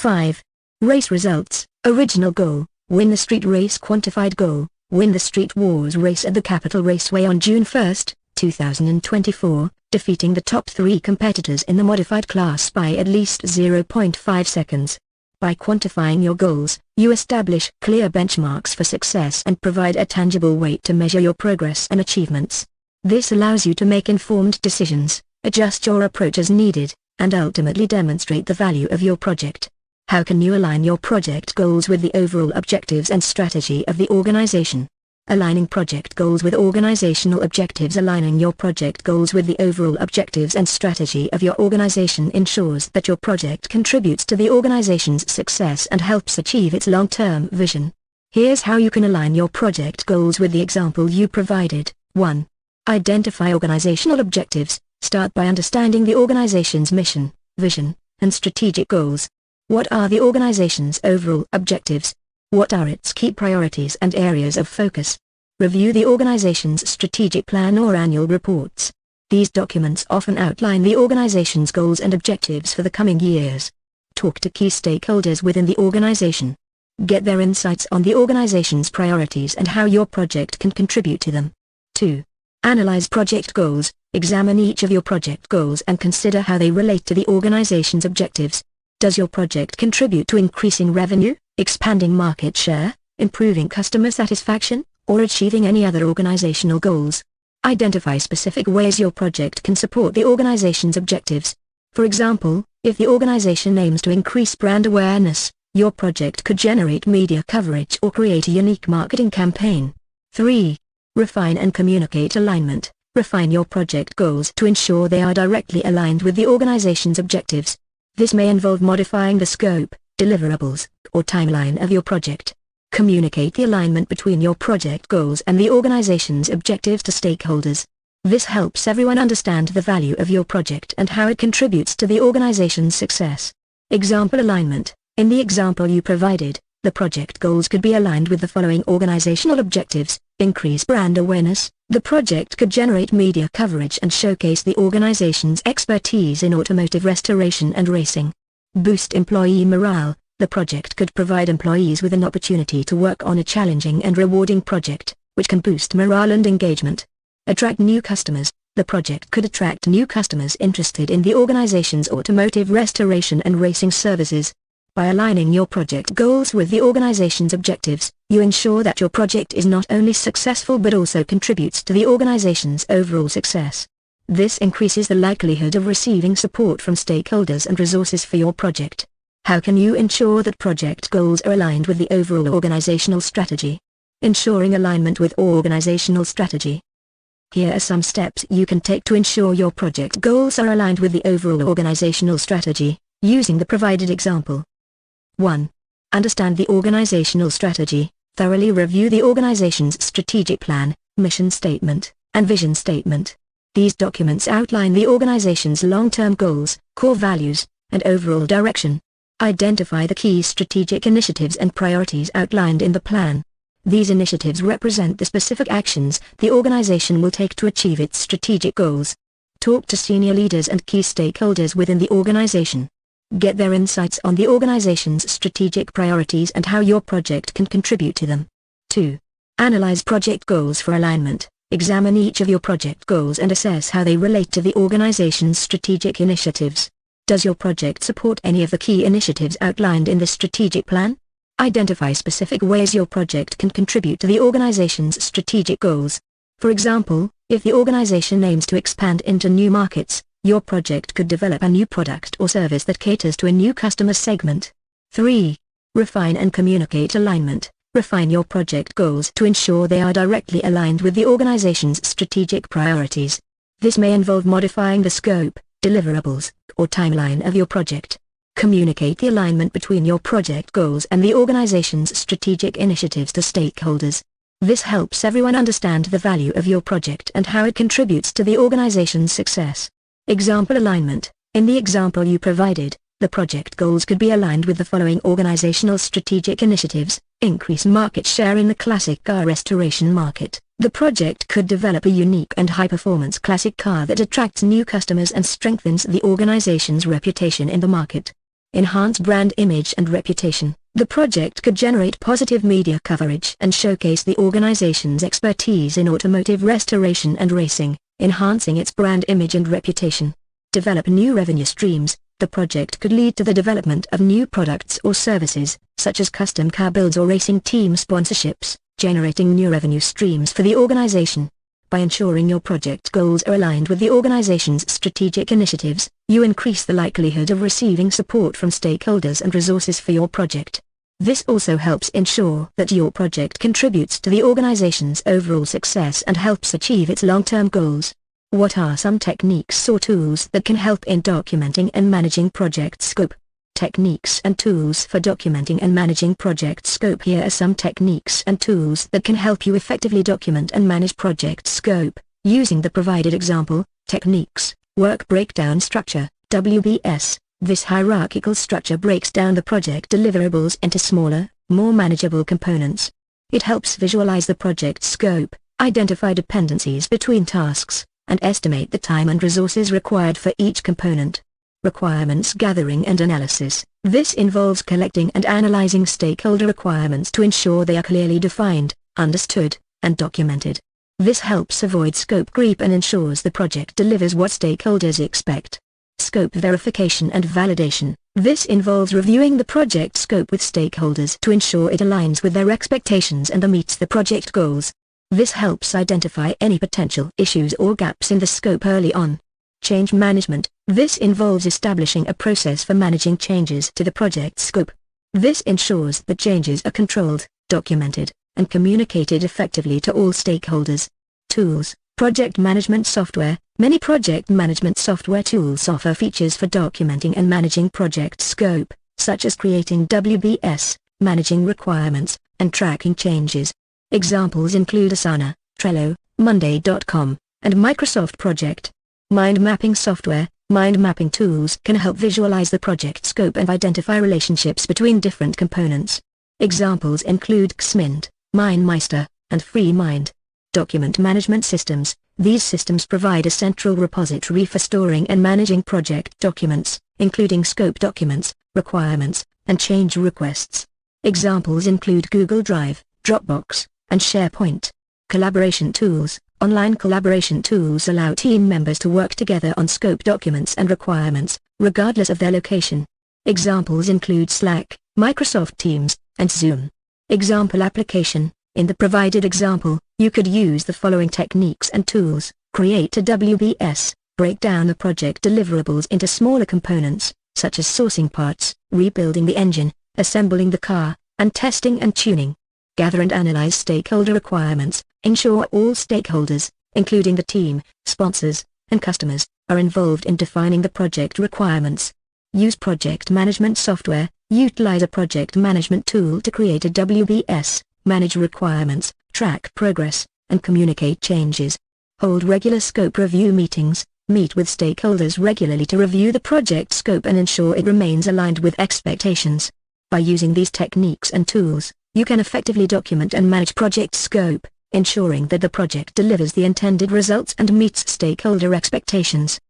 5. Race results. Original goal: win the street race. Quantified goal: win the Street Wars race at the Capitol Raceway on June 1, 2024, defeating the top 3 competitors in the modified class by at least 0.5 seconds. By quantifying your goals, you establish clear benchmarks for success and provide a tangible way to measure your progress and achievements. This allows you to make informed decisions, adjust your approach as needed, and ultimately demonstrate the value of your project. How can you align your project goals with the overall objectives and strategy of the organization? Aligning project goals with organizational objectives. Aligning your project goals with the overall objectives and strategy of your organization ensures that your project contributes to the organization's success and helps achieve its long-term vision. Here's how you can align your project goals with the example you provided. 1. Identify organizational objectives. Start by understanding the organization's mission, vision, and strategic goals. What are the organization's overall objectives? What are its key priorities and areas of focus? Review the organization's strategic plan or annual reports. These documents often outline the organization's goals and objectives for the coming years. Talk to key stakeholders within the organization. Get their insights on the organization's priorities and how your project can contribute to them. 2. Analyze project goals. Examine each of your project goals and consider how they relate to the organization's objectives. Does your project contribute to increasing revenue, expanding market share, improving customer satisfaction, or achieving any other organizational goals? Identify specific ways your project can support the organization's objectives. For example, if the organization aims to increase brand awareness, your project could generate media coverage or create a unique marketing campaign. 3. Refine and communicate alignment. Refine your project goals to ensure they are directly aligned with the organization's objectives. This may involve modifying the scope, deliverables, or timeline of your project. Communicate the alignment between your project goals and the organization's objectives to stakeholders. This helps everyone understand the value of your project and how it contributes to the organization's success. Example alignment. In the example you provided, the project goals could be aligned with the following organizational objectives: increase brand awareness. The project could generate media coverage and showcase the organization's expertise in automotive restoration and racing. Boost employee morale. The project could provide employees with an opportunity to work on a challenging and rewarding project, which can boost morale and engagement. Attract new customers. The project could attract new customers interested in the organization's automotive restoration and racing services. By aligning your project goals with the organization's objectives, you ensure that your project is not only successful but also contributes to the organization's overall success. This increases the likelihood of receiving support from stakeholders and resources for your project. How can you ensure that project goals are aligned with the overall organizational strategy? Ensuring alignment with organizational strategy. Here are some steps you can take to ensure your project goals are aligned with the overall organizational strategy, using the provided example. 1. Understand the organizational strategy. Thoroughly review the organization's strategic plan, mission statement, and vision statement. These documents outline the organization's long-term goals, core values, and overall direction. Identify the key strategic initiatives and priorities outlined in the plan. These initiatives represent the specific actions the organization will take to achieve its strategic goals. Talk to senior leaders and key stakeholders within the organization. Get their insights on the organization's strategic priorities and how your project can contribute to them. 2. Analyze project goals for alignment. Examine each of your project goals and assess how they relate to the organization's strategic initiatives. Does your project support any of the key initiatives outlined in the strategic plan? Identify specific ways your project can contribute to the organization's strategic goals. For example, if the organization aims to expand into new markets, your project could develop a new product or service that caters to a new customer segment. 3. Refine and communicate alignment. Refine your project goals to ensure they are directly aligned with the organization's strategic priorities. This may involve modifying the scope, deliverables, or timeline of your project. Communicate the alignment between your project goals and the organization's strategic initiatives to stakeholders. This helps everyone understand the value of your project and how it contributes to the organization's success. Example alignment. In the example you provided, the project goals could be aligned with the following organizational strategic initiatives: increase market share in the classic car restoration market. The project could develop a unique and high-performance classic car that attracts new customers and strengthens the organization's reputation in the market. Enhance brand image and reputation. The project could generate positive media coverage and showcase the organization's expertise in automotive restoration and racing, enhancing its brand image and reputation. Develop new revenue streams. The project could lead to the development of new products or services, such as custom car builds or racing team sponsorships, generating new revenue streams for the organization. By ensuring your project goals are aligned with the organization's strategic initiatives, you increase the likelihood of receiving support from stakeholders and resources for your project. This also helps ensure that your project contributes to the organization's overall success and helps achieve its long-term goals. What are some techniques or tools that can help in documenting and managing project scope? Techniques and tools for documenting and managing project scope. Here are some techniques and tools that can help you effectively document and manage project scope, using the provided example. Techniques: Work Breakdown Structure, WBS. This hierarchical structure breaks down the project deliverables into smaller, more manageable components. It helps visualize the project scope, identify dependencies between tasks, and estimate the time and resources required for each component. Requirements gathering and analysis. This involves collecting and analyzing stakeholder requirements to ensure they are clearly defined, understood, and documented. This helps avoid scope creep and ensures the project delivers what stakeholders expect. Scope verification and validation. This involves reviewing the project scope with stakeholders to ensure it aligns with their expectations and meets the project goals. This helps identify any potential issues or gaps in the scope early on. Change management. This involves establishing a process for managing changes to the project scope. This ensures that changes are controlled, documented, and communicated effectively to all stakeholders. Tools. Project management software. Many project management software tools offer features for documenting and managing project scope, such as creating WBS, managing requirements, and tracking changes. Examples include Asana, Trello, Monday.com, and Microsoft Project. Mind mapping software. Mind mapping tools can help visualize the project scope and identify relationships between different components. Examples include Xmint, MindMeister, and FreeMind. Document management systems. These systems provide a central repository for storing and managing project documents, including scope documents, requirements, and change requests. Examples include Google Drive, Dropbox, and SharePoint. Collaboration tools. Online collaboration tools allow team members to work together on scope documents and requirements, regardless of their location. Examples include Slack, Microsoft Teams, and Zoom. Example application. In the provided example, you could use the following techniques and tools. Create a WBS. Break down the project deliverables into smaller components, such as sourcing parts, rebuilding the engine, assembling the car, and testing and tuning. Gather and analyze stakeholder requirements. Ensure all stakeholders, including the team, sponsors, and customers, are involved in defining the project requirements. Use project management software. Utilize a project management tool to create a WBS, manage requirements, track progress, and communicate changes. Hold regular scope review meetings. Meet with stakeholders regularly to review the project scope and ensure it remains aligned with expectations. By using these techniques and tools, you can effectively document and manage project scope, ensuring that the project delivers the intended results and meets stakeholder expectations.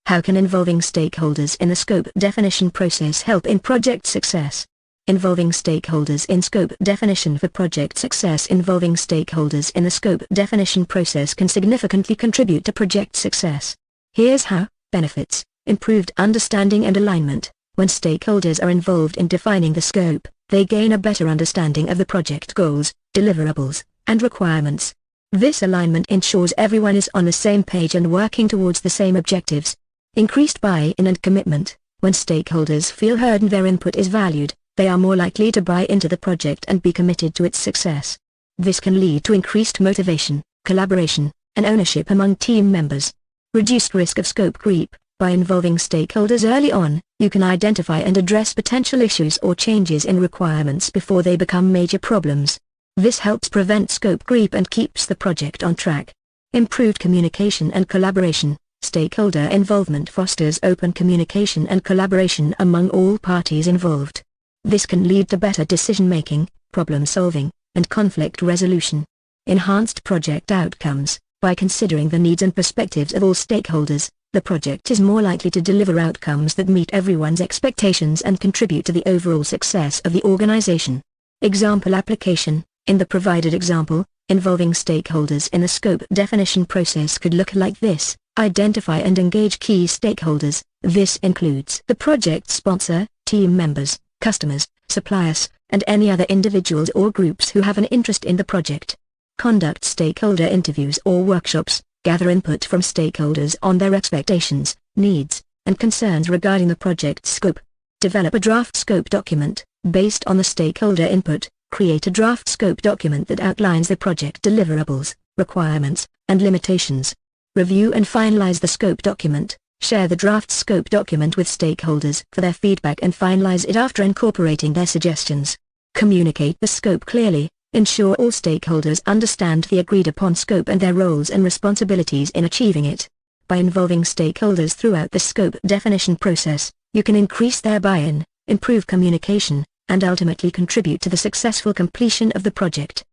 How can involving stakeholders in the scope definition process help in project success? Involving stakeholders in scope definition for project success. Involving stakeholders in the scope definition process can significantly contribute to project success. Here's how. Benefits: improved understanding and alignment. When stakeholders are involved in defining the scope, they gain a better understanding of the project goals, deliverables, and requirements. This alignment ensures everyone is on the same page and working towards the same objectives. Increased buy-in and commitment. When stakeholders feel heard and their input is valued, they are more likely to buy into the project and be committed to its success. This can lead to increased motivation, collaboration, and ownership among team members. Reduced risk of scope creep. By involving stakeholders early on, you can identify and address potential issues or changes in requirements before they become major problems. This helps prevent scope creep and keeps the project on track. Improved communication and collaboration. Stakeholder involvement fosters open communication and collaboration among all parties involved. This can lead to better decision-making, problem-solving, and conflict resolution. Enhanced project outcomes. By considering the needs and perspectives of all stakeholders, the project is more likely to deliver outcomes that meet everyone's expectations and contribute to the overall success of the organization. Example application: in the provided example, involving stakeholders in the scope definition process could look like this. Identify and engage key stakeholders. This includes the project sponsor, team members, customers, suppliers, and any other individuals or groups who have an interest in the project. Conduct stakeholder interviews or workshops. Gather input from stakeholders on their expectations, needs, and concerns regarding the project's scope. Develop a draft scope document. Based on the stakeholder input, create a draft scope document that outlines the project deliverables, requirements, and limitations. Review and finalize the scope document. Share the draft scope document with stakeholders for their feedback and finalize it after incorporating their suggestions. Communicate the scope clearly. Ensure all stakeholders understand the agreed-upon scope and their roles and responsibilities in achieving it. By involving stakeholders throughout the scope definition process, you can increase their buy-in, improve communication, and ultimately contribute to the successful completion of the project.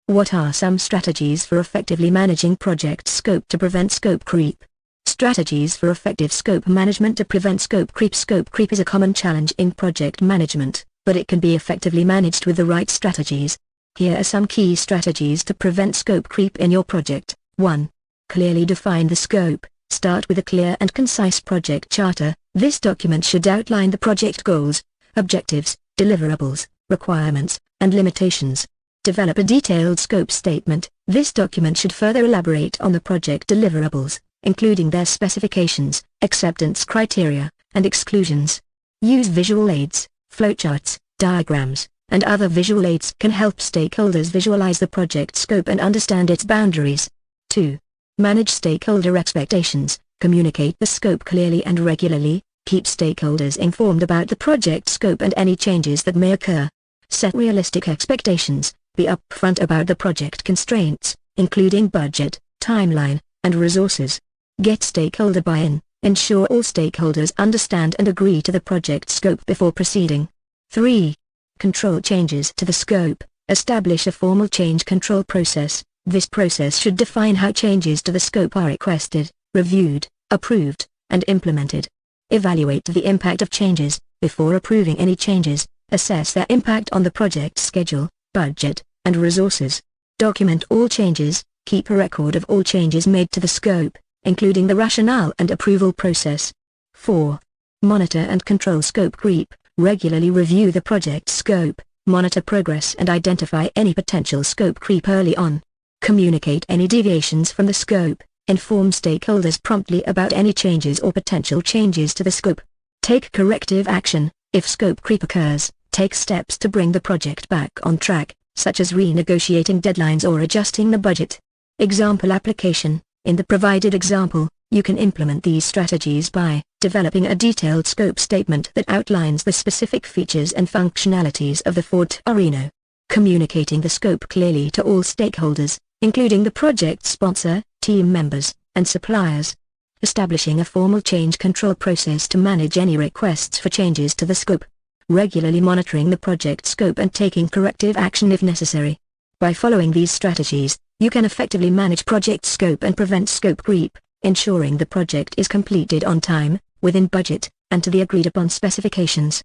What are some strategies for effectively managing project scope to prevent scope creep? Strategies for effective scope management to prevent scope creep. Scope creep is a common challenge in project management, but it can be effectively managed with the right strategies. Here are some key strategies to prevent scope creep in your project. 1. Clearly define the scope. Start with a clear and concise project charter. This document should outline the project goals, objectives, deliverables, requirements, and limitations. Develop a detailed scope statement. This document should further elaborate on the project deliverables, including their specifications, acceptance criteria, and exclusions. Use visual aids, flowcharts, diagrams, and other visual aids can help stakeholders visualize the project scope and understand its boundaries. 2. Manage stakeholder expectations. Communicate the scope clearly and regularly. Keep stakeholders informed about the project scope and any changes that may occur. Set realistic expectations. Be upfront about the project constraints, including budget, timeline, and resources. Get stakeholder buy-in. Ensure all stakeholders understand and agree to the project scope before proceeding. 3. Control changes to the scope. Establish a formal change control process. This process should define how changes to the scope are requested, reviewed, approved, and implemented. Evaluate the impact of changes. Before approving any changes, assess their impact on the project schedule, budget, and resources. Document all changes. Keep a record of all changes made to the scope, including the rationale and approval process. 4. Monitor and control scope creep. Regularly review the project scope, monitor progress and identify any potential scope creep early on. Communicate any deviations from the scope. Inform stakeholders promptly about any changes or potential changes to the scope. Take corrective action. If scope creep occurs, take steps to bring the project back on track, such as renegotiating deadlines or adjusting the budget. Example application: in the provided example, you can implement these strategies by developing a detailed scope statement that outlines the specific features and functionalities of the Ford Reno. Communicating the scope clearly to all stakeholders, including the project sponsor, team members, and suppliers. Establishing a formal change control process to manage any requests for changes to the scope. Regularly monitoring the project scope and taking corrective action if necessary. By following these strategies, you can effectively manage project scope and prevent scope creep, ensuring the project is completed on time, within budget, and to the agreed-upon specifications.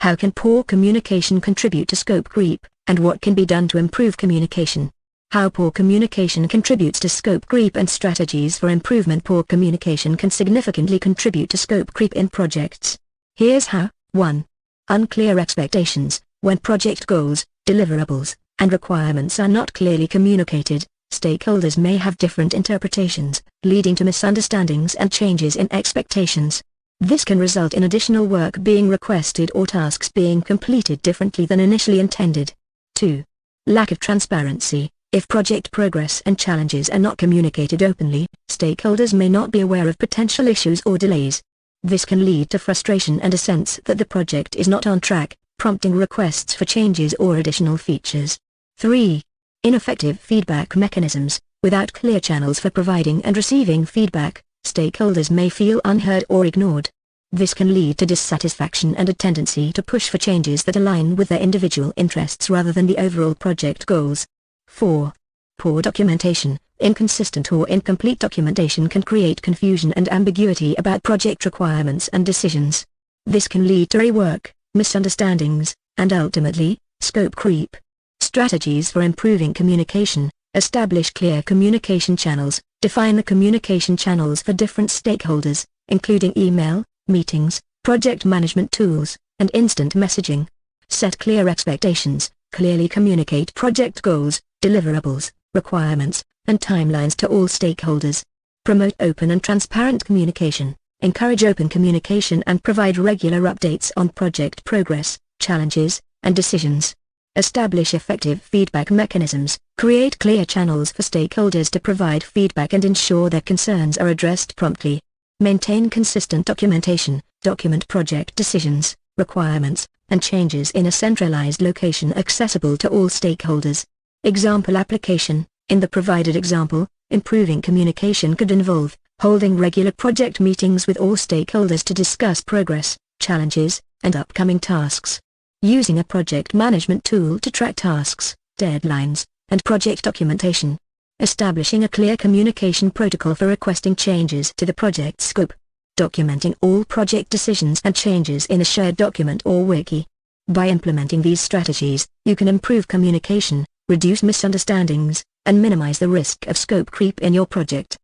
How can poor communication contribute to scope creep, and what can be done to improve communication? How poor communication contributes to scope creep and strategies for improvement. Poor communication can significantly contribute to scope creep in projects. Here's how. 1. Unclear expectations. When project goals, deliverables, and requirements are not clearly communicated, stakeholders may have different interpretations, leading to misunderstandings and changes in expectations. This can result in additional work being requested or tasks being completed differently than initially intended. 2. Lack of transparency. If project progress and challenges are not communicated openly, stakeholders may not be aware of potential issues or delays. This can lead to frustration and a sense that the project is not on track, prompting requests for changes or additional features. 3. Ineffective feedback mechanisms. Without clear channels for providing and receiving feedback, stakeholders may feel unheard or ignored. This can lead to dissatisfaction and a tendency to push for changes that align with their individual interests rather than the overall project goals. 4. Poor documentation. Inconsistent or incomplete documentation can create confusion and ambiguity about project requirements and decisions. This can lead to rework, misunderstandings, and ultimately, scope creep. Strategies for improving communication: establish clear communication channels. Define the communication channels for different stakeholders, including email, meetings, project management tools, and instant messaging. Set clear expectations. Clearly communicate project goals, deliverables, requirements, and timelines to all stakeholders. Promote open and transparent communication. Encourage open communication and provide regular updates on project progress, challenges, and decisions. Establish effective feedback mechanisms. Create clear channels for stakeholders to provide feedback and ensure their concerns are addressed promptly. Maintain consistent documentation. Document project decisions, requirements, and changes in a centralized location accessible to all stakeholders. Example application: in the provided example, improving communication could involve holding regular project meetings with all stakeholders to discuss progress, challenges, and upcoming tasks. Using a project management tool to track tasks, deadlines, and project documentation. Establishing a clear communication protocol for requesting changes to the project scope. Documenting all project decisions and changes in a shared document or wiki. By implementing these strategies, you can improve communication, reduce misunderstandings, and minimize the risk of scope creep in your project.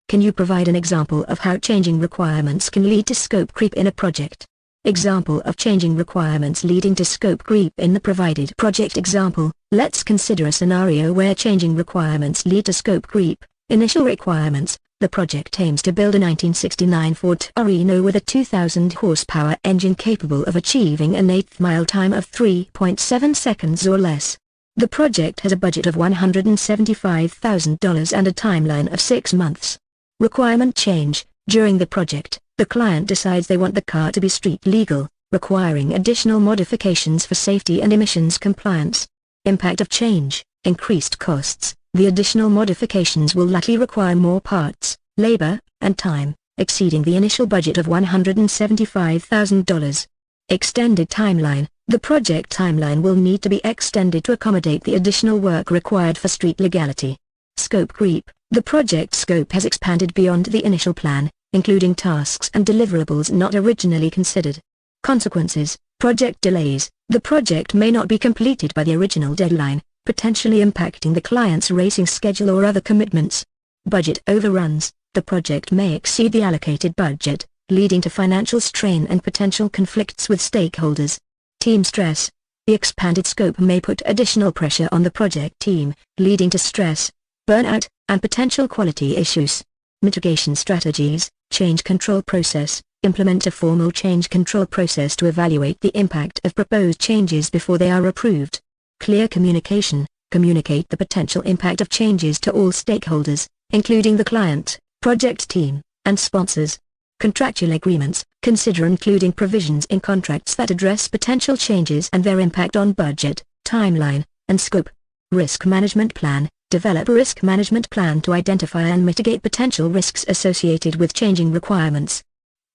Can you provide an example of how changing requirements can lead to scope creep in a project? Example of changing requirements leading to scope creep in the provided project example. Let's consider a scenario where changing requirements lead to scope creep. Initial requirements: the project aims to build a 1969 Ford Torino with a 2,000 horsepower engine capable of achieving an 1/8 mile time of 3.7 seconds or less. The project has a budget of $175,000 and a timeline of 6 months. Requirement change: during the project, the client decides they want the car to be street legal, requiring additional modifications for safety and emissions compliance. Impact of change: increased costs. The additional modifications will likely require more parts, labor, and time, exceeding the initial budget of $175,000. Extended timeline: the project timeline will need to be extended to accommodate the additional work required for street legality. Scope creep: the project scope has expanded beyond the initial plan, including tasks and deliverables not originally considered. Consequences: project delays: the project may not be completed by the original deadline, potentially impacting the client's racing schedule or other commitments. Budget overruns: the project may exceed the allocated budget, leading to financial strain and potential conflicts with stakeholders. Team stress: the expanded scope may put additional pressure on the project team, leading to stress, burnout, and potential quality issues. Mitigation strategies: change control process: implement a formal change control process to evaluate the impact of proposed changes before they are approved. Clear communication: communicate the potential impact of changes to all stakeholders, including the client, project team, and sponsors. Contractual agreements: consider including provisions in contracts that address potential changes and their impact on budget, timeline, and scope. Risk management plan: develop a risk management plan to identify and mitigate potential risks associated with changing requirements.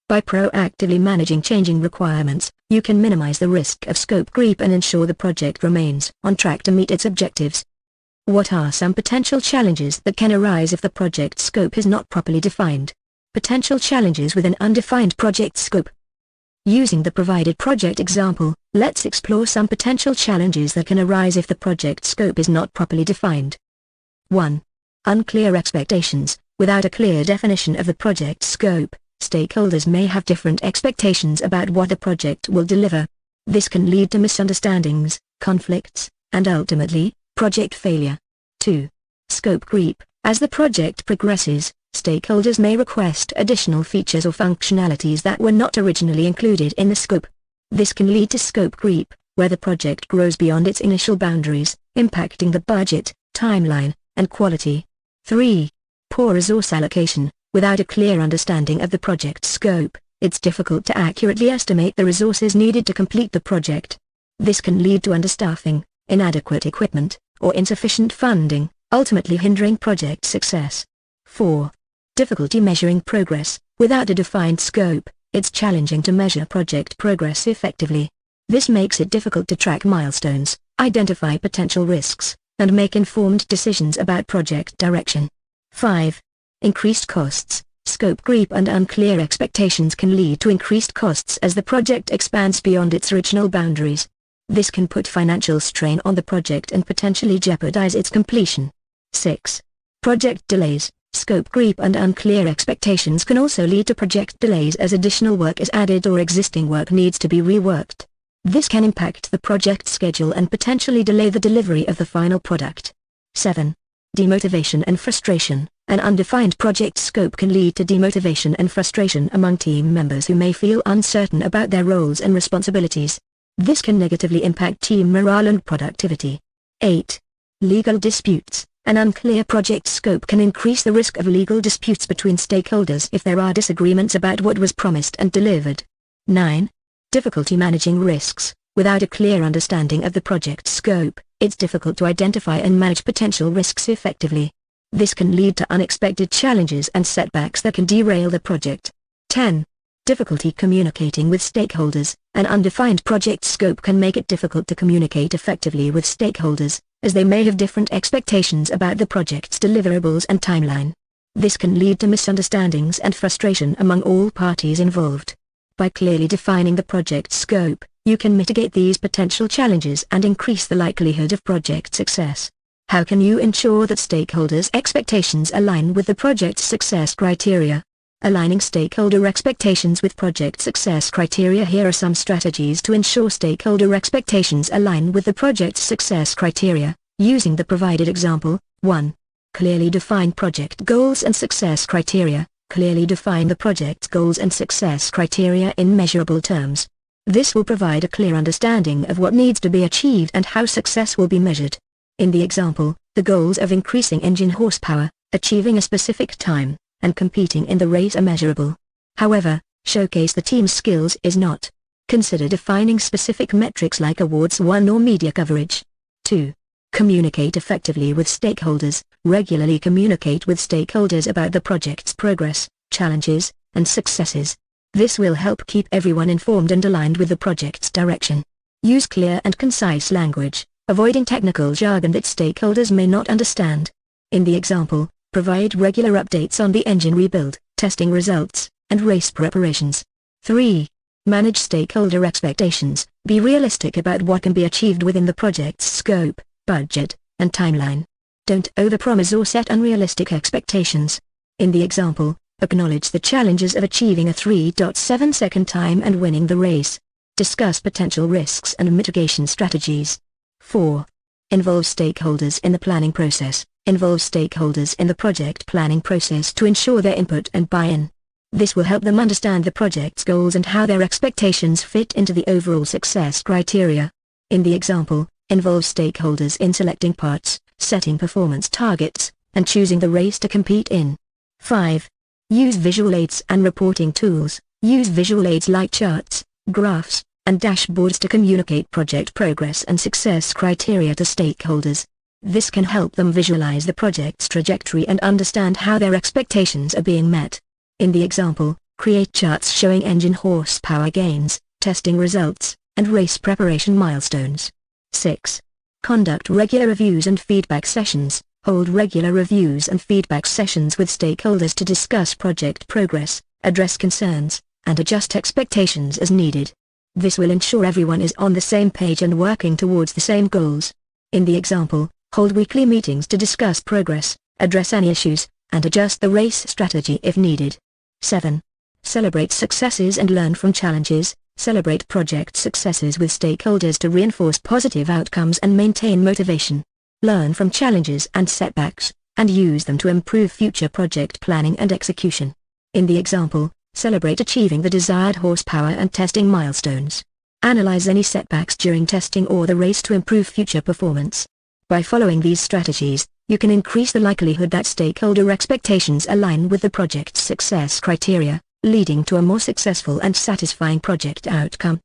By proactively managing changing requirements, you can minimize the risk of scope creep and ensure the project remains on track to meet its objectives. What are some potential challenges that can arise if the project scope is not properly defined? Potential challenges with an undefined project scope. Using the provided project example, let's explore some potential challenges that can arise if the project scope is not properly defined. 1. Unclear expectations: without a clear definition of the project scope, stakeholders may have different expectations about what the project will deliver. This can lead to misunderstandings, conflicts, and ultimately, project failure. 2. Scope creep: as the project progresses, stakeholders may request additional features or functionalities that were not originally included in the scope. This can lead to scope creep, where the project grows beyond its initial boundaries, impacting the budget, timeline, and quality. 3. Poor resource allocation: without a clear understanding of the project scope, it's difficult to accurately estimate the resources needed to complete the project. This can lead to understaffing, inadequate equipment, or insufficient funding, ultimately hindering project success. 4. Difficulty measuring progress: without a defined scope, it's challenging to measure project progress effectively. This makes it difficult to track milestones, identify potential risks, and make informed decisions about project direction. 5. Increased costs. Scope creep and unclear expectations can lead to increased costs as the project expands beyond its original boundaries. This can put financial strain on the project and potentially jeopardize its completion. 6. Project delays. Scope creep and unclear expectations can also lead to project delays as additional work is added or existing work needs to be reworked. This can impact the project schedule and potentially delay the delivery of the final product. 7. Demotivation and frustration. An undefined project scope can lead to demotivation and frustration among team members who may feel uncertain about their roles and responsibilities. This can negatively impact team morale and productivity. 8. Legal disputes. An unclear project scope can increase the risk of legal disputes between stakeholders if there are disagreements about what was promised and delivered. 9. Difficulty managing risks. Without a clear understanding of the project scope, it's difficult to identify and manage potential risks effectively. This can lead to unexpected challenges and setbacks that can derail the project. 10. Difficulty communicating with stakeholders. An undefined project scope can make it difficult to communicate effectively with stakeholders, as they may have different expectations about the project's deliverables and timeline. This can lead to misunderstandings and frustration among all parties involved. By clearly defining the project scope, you can mitigate these potential challenges and increase the likelihood of project success. How can you ensure that stakeholders' expectations align with the project's success criteria? Aligning stakeholder expectations with project success criteria. Here are some strategies to ensure stakeholder expectations align with the project's success criteria, using the provided example. 1. Clearly define project goals and success criteria. Clearly define the project's goals and success criteria in measurable terms. This will provide a clear understanding of what needs to be achieved and how success will be measured. In the example, the goals of increasing engine horsepower, achieving a specific time, and competing in the race are measurable. However, showcase the team's skills is not. Consider defining specific metrics like awards won or media coverage. 2. Communicate effectively with stakeholders. Regularly communicate with stakeholders about the project's progress, challenges, and successes. This will help keep everyone informed and aligned with the project's direction. Use clear and concise language, avoiding technical jargon that stakeholders may not understand. In the example, provide regular updates on the engine rebuild, testing results, and race preparations. 3. Manage stakeholder expectations. Be realistic about what can be achieved within the project's scope, budget, and timeline. Don't overpromise or set unrealistic expectations. In the example, acknowledge the challenges of achieving a 3.7-second time and winning the race. Discuss potential risks and mitigation strategies. 4. Involve stakeholders in the planning process. Involve stakeholders in the project planning process to ensure their input and buy-in. This will help them understand the project's goals and how their expectations fit into the overall success criteria. In the example, involve stakeholders in selecting parts, setting performance targets, and choosing the race to compete in. 5. Use visual aids and reporting tools. Use visual aids like charts, graphs, and dashboards to communicate project progress and success criteria to stakeholders. This can help them visualize the project's trajectory and understand how their expectations are being met. In the example, create charts showing engine horsepower gains, testing results, and race preparation milestones. 6. Conduct regular reviews and feedback sessions. Hold regular reviews and feedback sessions with stakeholders to discuss project progress, address concerns, and adjust expectations as needed. This will ensure everyone is on the same page and working towards the same goals. In the example, hold weekly meetings to discuss progress, address any issues, and adjust the race strategy if needed. 7. Celebrate successes and learn from challenges. Celebrate project successes with stakeholders to reinforce positive outcomes and maintain motivation. Learn from challenges and setbacks, and use them to improve future project planning and execution. In the example, celebrate achieving the desired horsepower and testing milestones. Analyze any setbacks during testing or the race to improve future performance. By following these strategies, you can increase the likelihood that stakeholder expectations align with the project's success criteria, leading to a more successful and satisfying project outcome.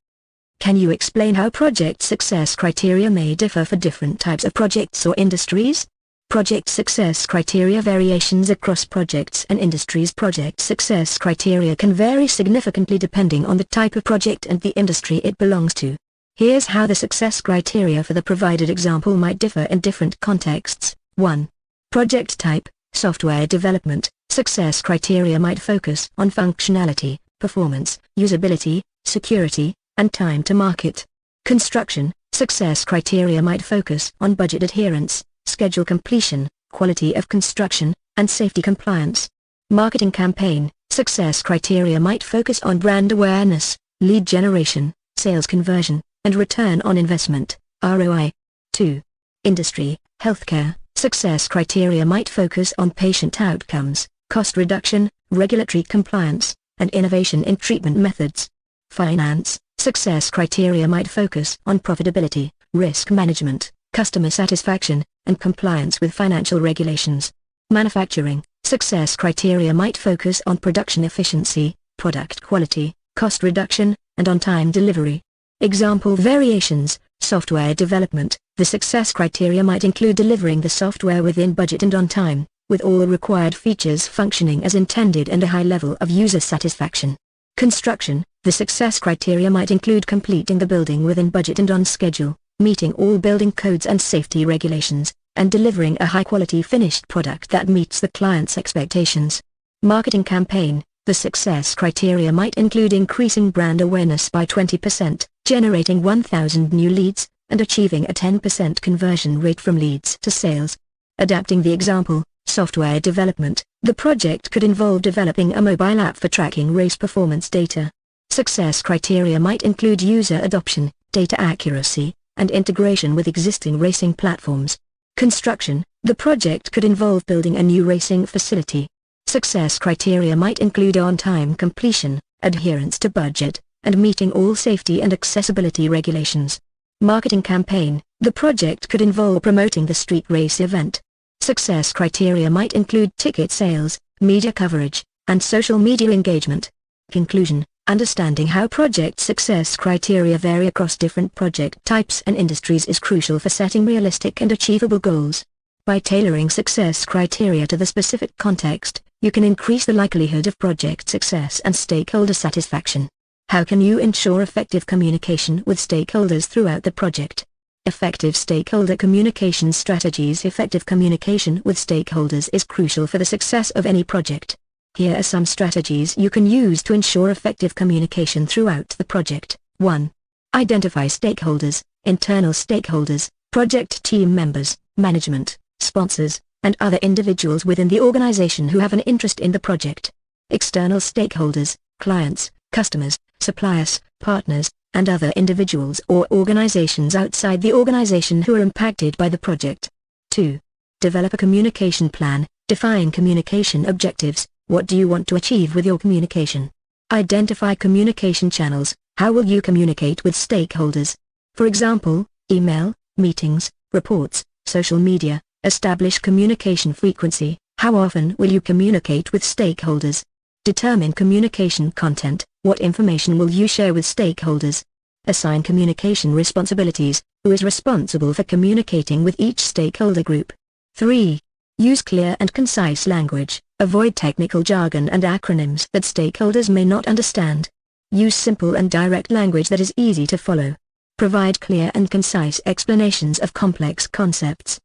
Can you explain how project success criteria may differ for different types of projects or industries? Project success criteria variations across projects and industries. Project success criteria can vary significantly depending on the type of project and the industry it belongs to. Here's how the success criteria for the provided example might differ in different contexts. 1. Project type. Software development, success criteria might focus on functionality, performance, usability, security, and time to market. Construction, success criteria might focus on budget adherence, schedule completion, quality of construction, and safety compliance. Marketing campaign, success criteria might focus on brand awareness, lead generation, sales conversion, and return on investment, ROI. 2. Industry, healthcare, success criteria might focus on patient outcomes, cost reduction, regulatory compliance, and innovation in treatment methods. Finance, success criteria might focus on profitability, risk management, customer satisfaction, and compliance with financial regulations. Manufacturing, success criteria might focus on production efficiency, product quality, cost reduction, and on-time delivery. Example variations, software development, the success criteria might include delivering the software within budget and on time, with all required features functioning as intended and a high level of user satisfaction. Construction, the success criteria might include completing the building within budget and on schedule, meeting all building codes and safety regulations, and delivering a high-quality finished product that meets the client's expectations. Marketing campaign, the success criteria might include increasing brand awareness by 20%, generating 1,000 new leads, and achieving a 10% conversion rate from leads to sales. Adapting the example, software development, the project could involve developing a mobile app for tracking race performance data. Success criteria might include user adoption, data accuracy, and integration with existing racing platforms. Construction, the project could involve building a new racing facility. Success criteria might include on-time completion, adherence to budget, and meeting all safety and accessibility regulations. Marketing campaign, the project could involve promoting the street race event. Success criteria might include ticket sales, media coverage, and social media engagement. Conclusion, understanding how project success criteria vary across different project types and industries is crucial for setting realistic and achievable goals. By tailoring success criteria to the specific context, you can increase the likelihood of project success and stakeholder satisfaction. How can you ensure effective communication with stakeholders throughout the project? Effective stakeholder communication strategies. Effective communication with stakeholders is crucial for the success of any project. Here are some strategies you can use to ensure effective communication throughout the project. 1. Identify stakeholders, internal stakeholders, project team members, management, sponsors, and other individuals within the organization who have an interest in the project. External stakeholders, clients, customers, suppliers, partners, and other individuals or organizations outside the organization who are impacted by the project. 2. Develop a communication plan. Define communication objectives. What do you want to achieve with your communication? Identify communication channels. How will you communicate with stakeholders? For example, email, meetings, reports, social media. Establish communication frequency. How often will you communicate with stakeholders? Determine communication content. What information will you share with stakeholders? Assign communication responsibilities. Who is responsible for communicating with each stakeholder group? 3. Use clear and concise language. Avoid technical jargon and acronyms that stakeholders may not understand. Use simple and direct language that is easy to follow. Provide clear and concise explanations of complex concepts.